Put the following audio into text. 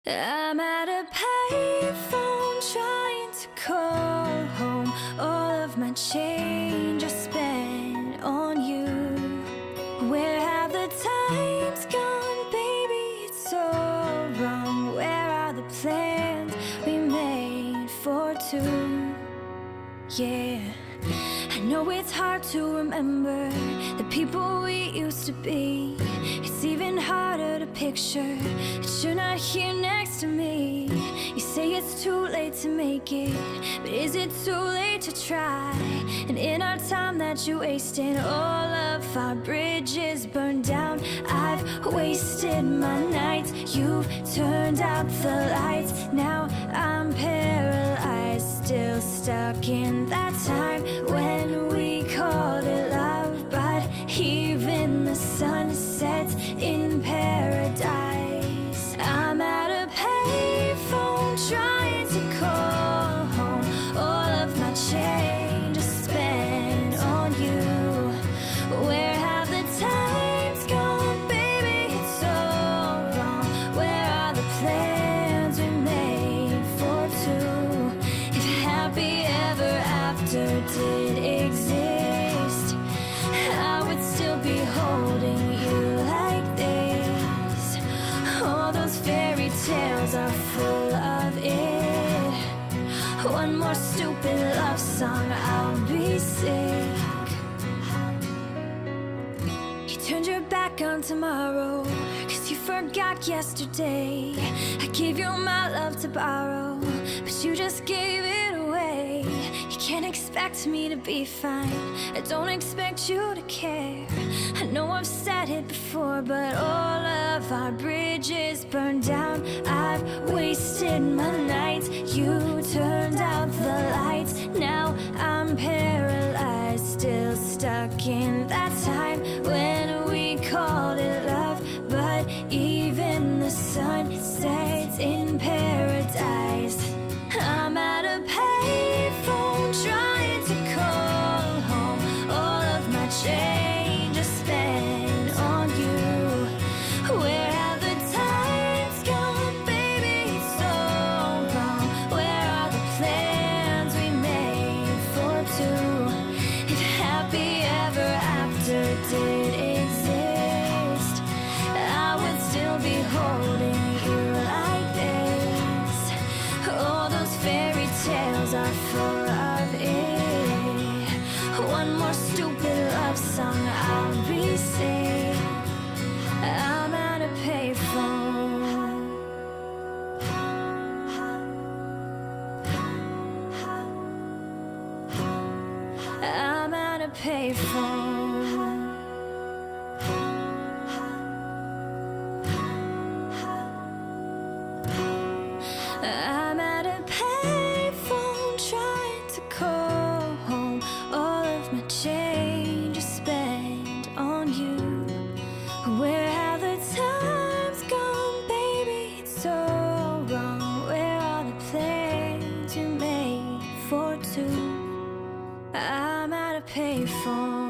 I'm at a payphone trying to call home. All of my change I spent on you. Where have the times gone, baby? It's so wrong. Where are the plans we made for two? Yeah, I know it's hard to remember the people we used to be. It's even harder to picture that you're not here next to me. You say it's too late to make it, but is it too late to try? And in our time that you wasted, all of our bridges burned down. I've wasted my nights, you've turned out the lights. Now I'm paralyzed, still stuck in that time when we called it love. But even the sun sets in paradise. I'm at a payphone trying to call home. All of my change I spent on you. Where have the times gone, baby? It's so wrong. Where are the plans we made for two? If happy ever after did exist, I would still be holding you like this. All those fairy tales are full of it. One more stupid love song, I'll be sick. You turned your back on tomorrow, 'cause you forgot yesterday. I gave you my love to borrow, but you just gave it away. You can't expect me to be fine, I don't expect you to care. I know I've said it before, but all of our bridges burned down. I've wasted my nights, you turned out the lights. Now I'm paralyzed, still stuck in that time when we called it love. But even the sun sets in paradise. I'm at a payphone trying to call home. All of my change I spent on you. Where have the times gone, baby? It's so wrong. Where are the plans we made for two? If happy ever after did exist, I would still be holding you like this. All those fairy tales are full of it. One more stupid love song, I'll be sick. I'm at a payphone. I'm at a payphone. I'm at a payphone trying to call home. All of my change I spent on you. Where have the times gone, baby? It's so wrong. Where are the plans you made for two? I'm at a payphone.